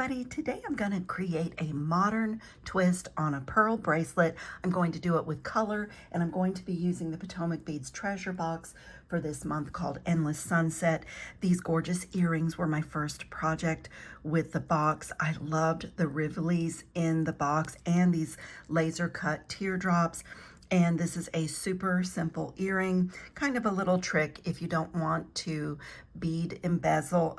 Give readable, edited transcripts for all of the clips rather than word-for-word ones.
everybody. Today I'm going to create a modern twist on a pearl bracelet. I'm going to do it with color, and I'm going to be using the Potomac Beads Treasure Box for this month called Endless Sunset. These gorgeous earrings were my first project with the box. I loved the riveles in the box and these laser cut teardrops. And this is a super simple earring, kind of a little trick if you don't want to bead bezel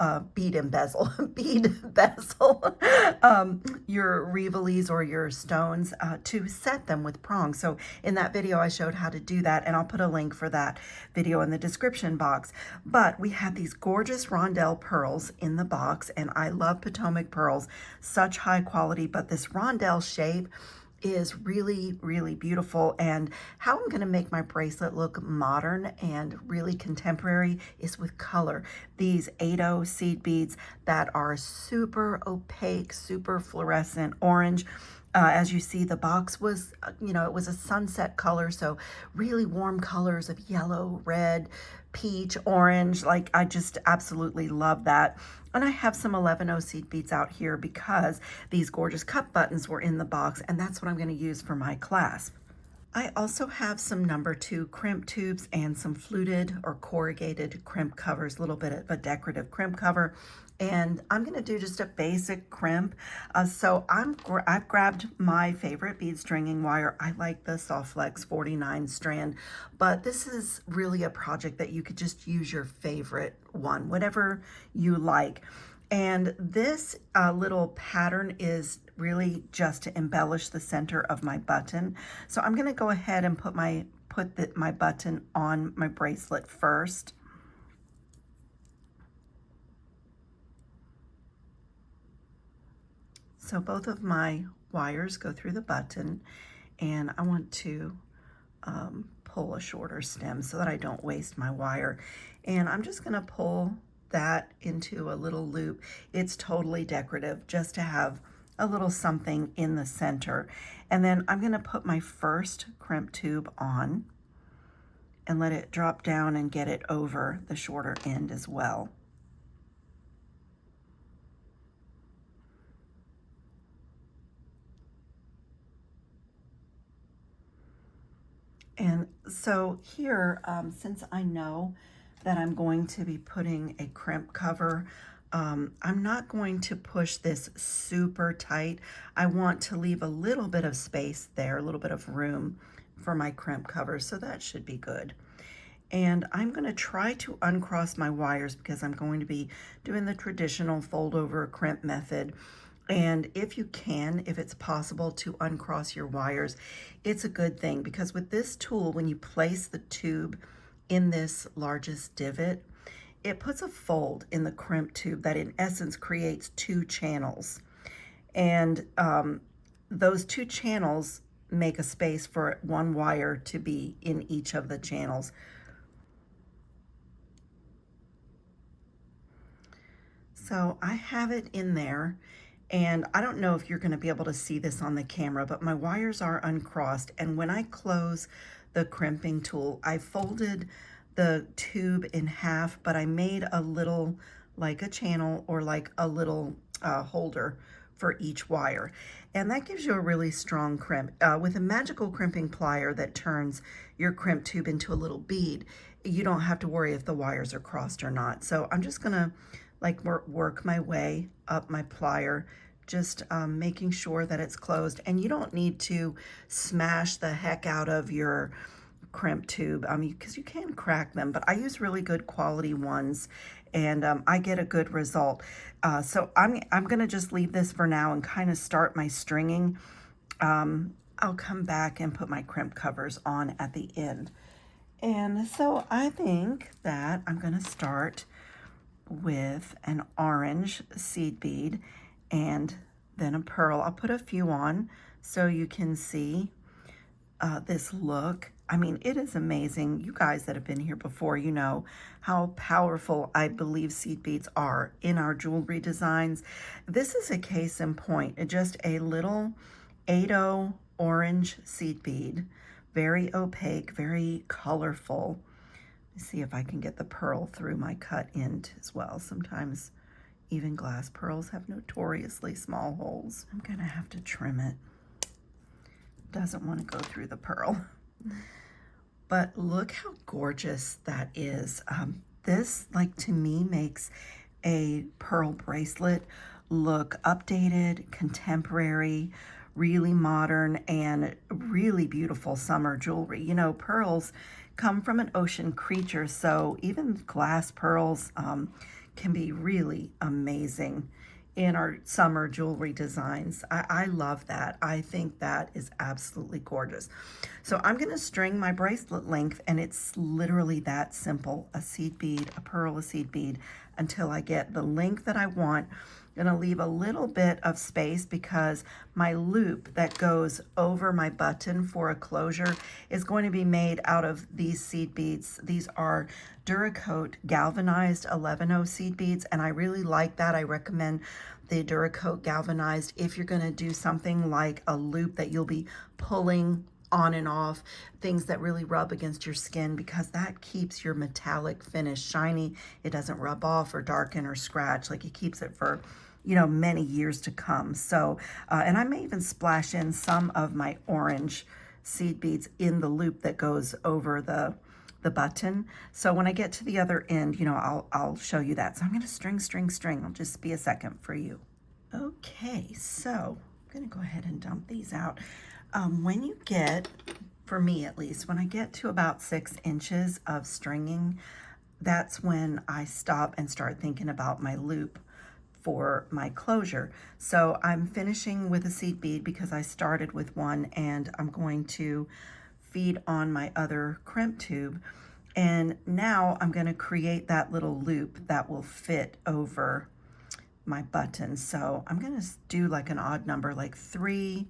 your riveles or your stones to set them with prongs. So in that video, I showed how to do that, and I'll put a link for that video in the description box. But we had these gorgeous rondelle pearls in the box, and I love Potomac pearls, such high quality, but this rondelle shape is really, really beautiful. And how I'm going to make my bracelet look modern and really contemporary is with color. These 8-0 seed beads that are super opaque, super fluorescent orange. As you see, the box was, it was a sunset color, so really warm colors of yellow, red, peach, orange. Like, I just absolutely love that. And I have some 11-0 seed beads out here because these gorgeous cup buttons were in the box, and that's what I'm going to use for my clasp. I also have some number 2 crimp tubes and some fluted or corrugated crimp covers, a little bit of a decorative crimp cover. And I'm going to do just a basic crimp. So I've grabbed my favorite bead stringing wire. I like the Soft Flex 49 strand, but this is really a project that you could just use your favorite one, whatever you like. And this little pattern is really just to embellish the center of my button. So I'm going to go ahead and put my button on my bracelet first. So both of my wires go through the button, and I want to pull a shorter stem so that I don't waste my wire. And I'm just going to pull that into a little loop. It's totally decorative, just to have a little something in the center. And then I'm going to put my first crimp tube on and let it drop down and get it over the shorter end as well. And so here, since I know that I'm going to be putting a crimp cover, I'm not going to push this super tight. I want to leave a little bit of space there, a little bit of room for my crimp cover, so that should be good. And I'm going to try to uncross my wires because I'm going to be doing the traditional fold over crimp method. And if you can, if it's possible to uncross your wires, it's a good thing, because with this tool, when you place the tube in this largest divot, it puts a fold in the crimp tube that in essence creates 2 channels. And those 2 channels make a space for one wire to be in each of the channels. So I have it in there. And I don't know if you're going to be able to see this on the camera, but my wires are uncrossed. And when I close the crimping tool, I folded the tube in half, but I made a little, like a channel or like a little holder for each wire. And that gives you a really strong crimp. With a magical crimping plier that turns your crimp tube into a little bead, you don't have to worry if the wires are crossed or not. So I'm just going to work my way up my plier, just making sure that it's closed. And you don't need to smash the heck out of your crimp tube, because you can crack them, but I use really good quality ones, and I get a good result. So I'm gonna just leave this for now and kind of start my stringing. I'll come back and put my crimp covers on at the end. And so I think that I'm gonna start with an orange seed bead and then a pearl. I'll put a few on so you can see this look. I mean, it is amazing. You guys that have been here before, you know how powerful I believe seed beads are in our jewelry designs. This is a case in point, just a little 8-0 orange seed bead, very opaque, very colorful. See if I can get the pearl through my cut end as well. Sometimes even glass pearls have notoriously small holes. I'm gonna have to trim it. Doesn't want to go through the pearl. But look how gorgeous that is. This, like, to me, makes a pearl bracelet look updated, contemporary, really modern, and really beautiful summer jewelry. You know, pearls come from an ocean creature, so even glass pearls can be really amazing in our summer jewelry designs. I love that. I think that is absolutely gorgeous. So I'm going to string my bracelet length, and it's literally that simple. A seed bead, a pearl, a seed bead, until I get the length that I want. I'm going to leave a little bit of space because my loop that goes over my button for a closure is going to be made out of these seed beads. These are Duracoat galvanized 11-0 seed beads, and I really like that. I recommend the Duracoat galvanized if you're going to do something like a loop that you'll be pulling on and off, things that really rub against your skin, because that keeps your metallic finish shiny. It doesn't rub off or darken or scratch. Like, it keeps it for, you know, many years to come. So, and I may even splash in some of my orange seed beads in the loop that goes over the button. So when I get to the other end, you know, I'll show you that. So I'm going to string. I'll just be a second for you. Okay, so I'm going to go ahead and dump these out. When you get, for me at least, when I get to about 6 inches of stringing, that's when I stop and start thinking about my loop for my closure. So I'm finishing with a seed bead because I started with one, and I'm going to feed on my other crimp tube. And now I'm going to create that little loop that will fit over my button. So I'm going to do like an odd number, like 3,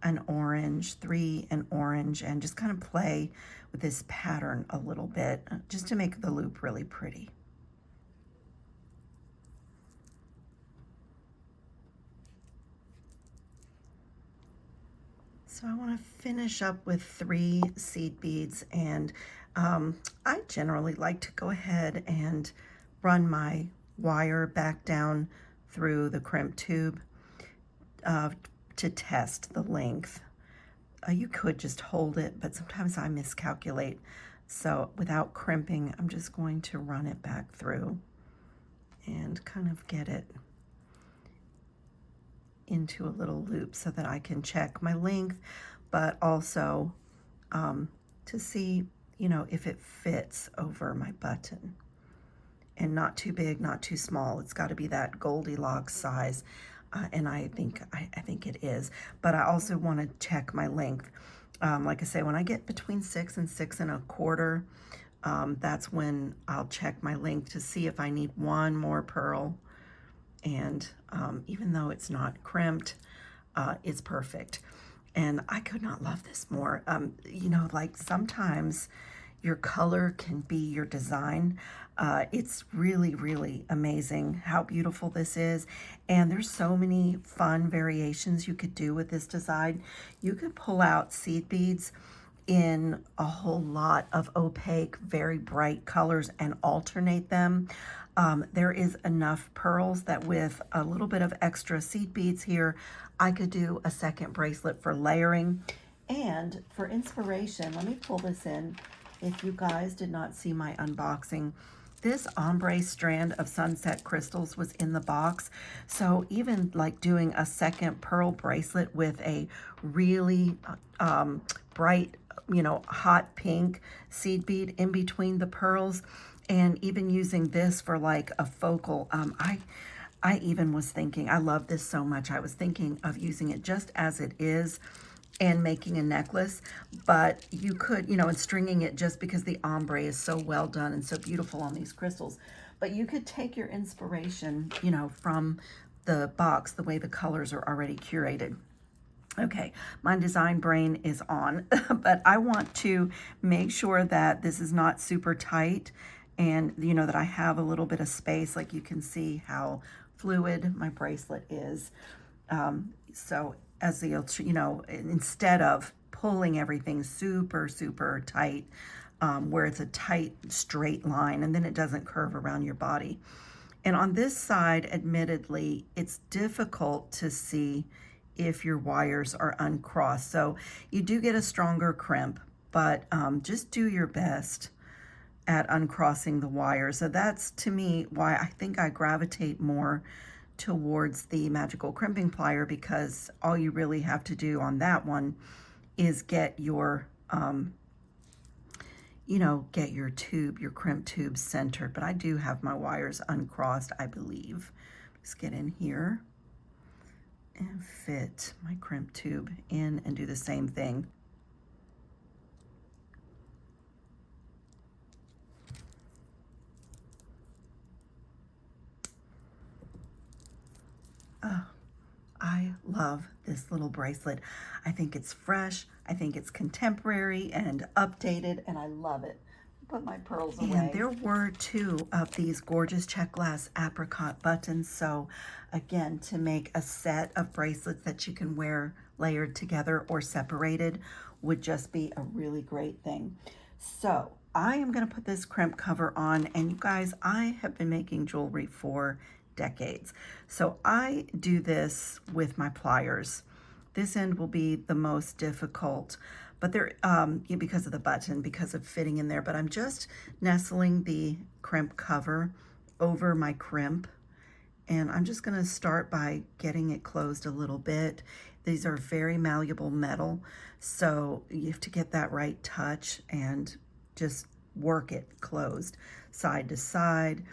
an orange, 3, an orange, and just kind of play with this pattern a little bit just to make the loop really pretty. So I want to finish up with 3 seed beads, and I generally like to go ahead and run my wire back down through the crimp tube to test the length. You could just hold it, but sometimes I miscalculate. So without crimping, I'm just going to run it back through and kind of get it into a little loop so that I can check my length, but also to see, you know, if it fits over my button. And not too big, not too small. It's got to be that Goldilocks size. And I think it is. But I also want to check my length. Like I say, when I get between 6 and 6 1/4, that's when I'll check my length to see if I need one more pearl. And even though it's not crimped, it's perfect. And I could not love this more. You know, like, sometimes your color can be your design. It's really, really amazing how beautiful this is. And there's so many fun variations you could do with this design. You could pull out seed beads in a whole lot of opaque, very bright colors and alternate them. There is enough pearls that with a little bit of extra seed beads here, I could do a second bracelet for layering. And for inspiration, let me pull this in. If you guys did not see my unboxing, this ombre strand of sunset crystals was in the box. So even like doing a second pearl bracelet with a really bright, you know, hot pink seed bead in between the pearls, and even using this for like a focal, I even was thinking, I love this so much, I was thinking of using it just as it is and making a necklace. But you could, you know, and stringing it just because the ombre is so well done and so beautiful on these crystals. But you could take your inspiration, you know, from the box, the way the colors are already curated. Okay, my design brain is on, but I want to make sure that this is not super tight, and, you know, that I have a little bit of space. Like, you can see how fluid my bracelet is. So as the, you know, instead of pulling everything super, super tight, where it's a tight straight line and then it doesn't curve around your body, And on this side, admittedly, it's difficult to see if your wires are uncrossed. So you do get a stronger crimp, but just do your best at uncrossing the wires. So that's, to me, why I think I gravitate more towards the magical crimping plier, because all you really have to do on that one is get your get your tube, your crimp tube centered. But I do have my wires uncrossed, I believe. Just get in here and fit my crimp tube in and do the same thing. Oh, I love this little bracelet. I think it's fresh, I think it's contemporary and updated, and I love it. Put my pearls away. And there were 2 of these gorgeous Czech glass apricot buttons. So again, to make a set of bracelets that you can wear layered together or separated would just be a really great thing. So I am going to put this crimp cover on, and you guys, I have been making jewelry for decades. So I do this with my pliers. This end will be the most difficult, but there, because of the button, because of fitting in there, but I'm just nestling the crimp cover over my crimp, and I'm just gonna start by getting it closed a little bit. These are very malleable metal, so you have to get that right touch and just work it closed, side to side,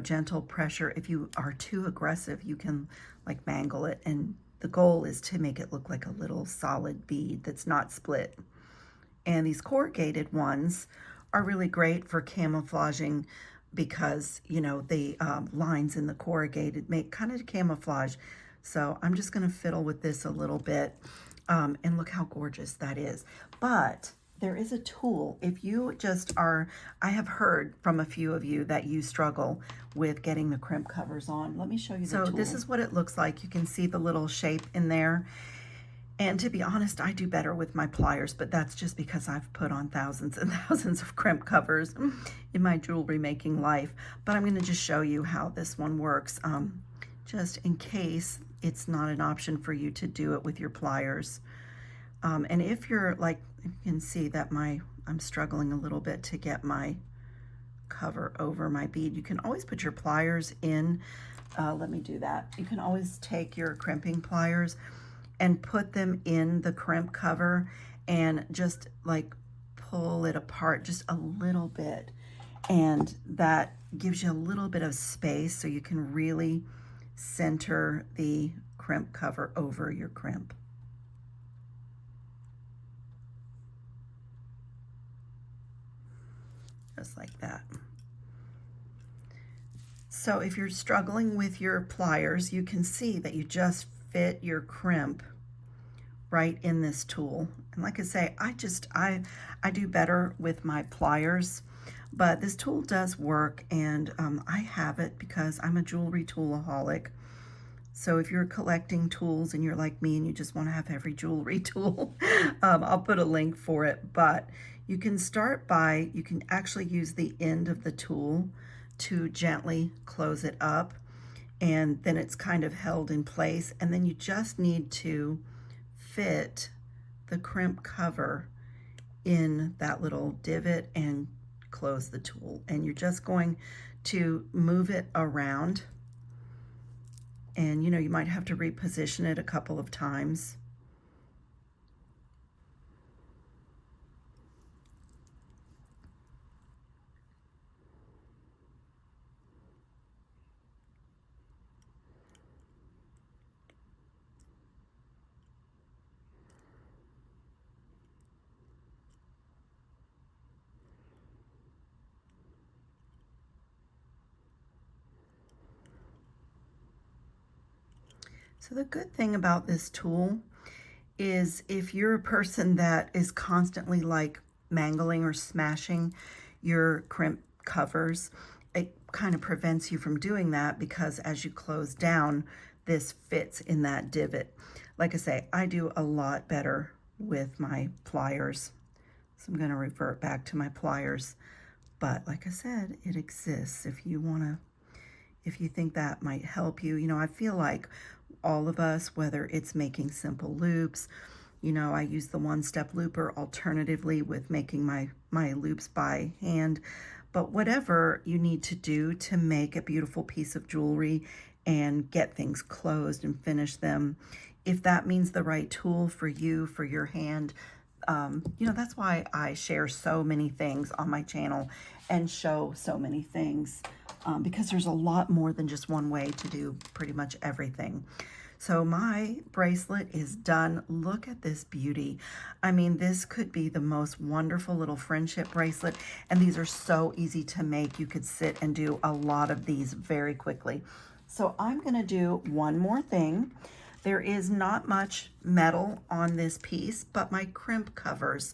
gentle pressure. If you are too aggressive, you can like mangle it, and the goal is to make it look like a little solid bead that's not split. And these corrugated ones are really great for camouflaging, because the lines in the corrugated make kind of camouflage. So I'm just going to fiddle with this a little bit, and look how gorgeous that is. But there is a tool. If you just are, I have heard from a few of you that you struggle with getting the crimp covers on. Let me show you the tool. So this is what it looks like. You can see the little shape in there. And to be honest, I do better with my pliers, but that's just because I've put on thousands and thousands of crimp covers in my jewelry making life. But I'm going to just show you how this one works, just in case it's not an option for you to do it with your pliers. And if you're like, you can see that I'm struggling a little bit to get my cover over my bead. You can always put your pliers in. Let me do that. You can always take your crimping pliers and put them in the crimp cover and just like pull it apart just a little bit. And that gives you a little bit of space so you can really center the crimp cover over your crimp. Just like that. So if you're struggling with your pliers, you can see that you just fit your crimp right in this tool. And like I say, I do better with my pliers, but this tool does work, and I have it because I'm a jewelry toolaholic. So if you're collecting tools and you're like me and you just want to have every jewelry tool, I'll put a link for it. But you can start by, you can actually use the end of the tool to gently close it up, and then it's kind of held in place. And then you just need to fit the crimp cover in that little divot and close the tool. And you're just going to move it around, and you might have to reposition it a couple of times. So the good thing about this tool is if you're a person that is constantly like mangling or smashing your crimp covers, it kind of prevents you from doing that, because as you close down, this fits in that divot. Like I say, I do a lot better with my pliers. So I'm going to revert back to my pliers. But like I said, it exists if you want to if you think that might help you. You know, I feel like all of us, whether it's making simple loops, you know, I use the one-step looper alternatively with making my loops by hand. But whatever you need to do to make a beautiful piece of jewelry and get things closed and finish them, if that means the right tool for you, for your hand, you know, that's why I share so many things on my channel and show so many things, because there's a lot more than just one way to do pretty much everything. So my bracelet is done. Look at this beauty. I mean, this could be the most wonderful little friendship bracelet, and these are so easy to make. You could sit and do a lot of these very quickly. So I'm gonna do one more thing. There is not much metal on this piece, but my crimp covers,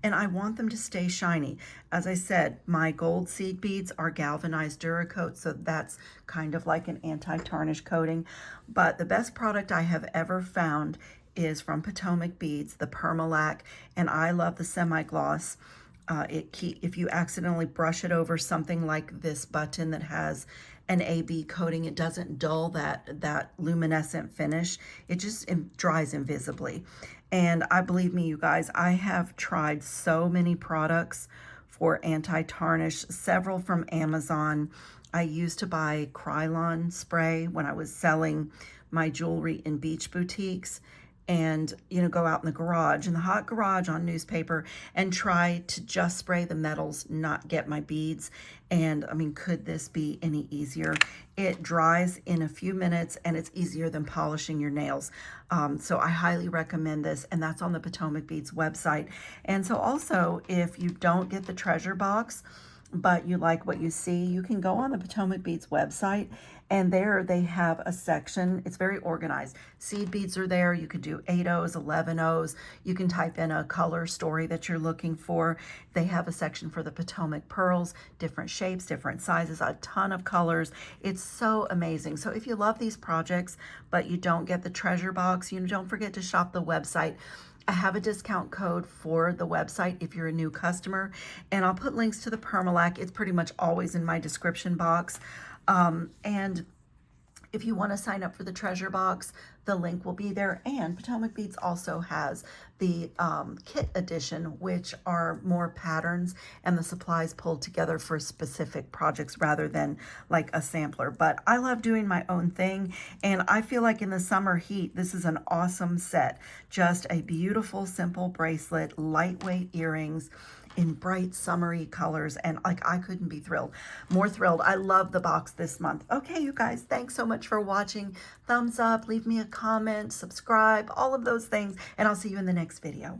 and I want them to stay shiny. As I said, my gold seed beads are galvanized Duracoat, so that's kind of like an anti-tarnish coating. But the best product I have ever found is from Potomac Beads, the Permalac, and I love the semi-gloss. If you accidentally brush it over something like this button that has an AB coating, it doesn't dull that luminescent finish. It just dries invisibly. And believe me, you guys, I have tried so many products for anti-tarnish, several from Amazon. I used to buy Krylon spray when I was selling my jewelry in beach boutiques, and, you know, go out in the garage, in the hot garage on newspaper, and try to just spray the metals, not get my beads. And I mean, could this be any easier? It dries in a few minutes, and it's easier than polishing your nails. So I highly recommend this, and that's on the Potomac Beads website. And so also, if you don't get the treasure box, but you like what you see, you can go on the Potomac Beads website, and there they have a section. It's very organized. Seed beads are there. You could do 8 O's, 11 O's. You can type in a color story that you're looking for. They have a section for the Potomac pearls, different shapes, different sizes, a ton of colors. It's so amazing. So if you love these projects, but you don't get the treasure box, you know, don't forget to shop the website. I have a discount code for the website if you're a new customer, and I'll put links to the Permalac. It's pretty much always in my description box. And if you want to sign up for the treasure box, the link will be there. And Potomac Beads also has the kit edition, which are more patterns and the supplies pulled together for specific projects rather than like a sampler. But I love doing my own thing, and I feel like in the summer heat, this is an awesome set. Just a beautiful, simple bracelet, lightweight earrings in bright summery colors, and like I couldn't be more thrilled. I love the box this month. Okay, you guys, thanks so much for watching. Thumbs up, leave me a comment, subscribe, all of those things, and I'll see you in the next video.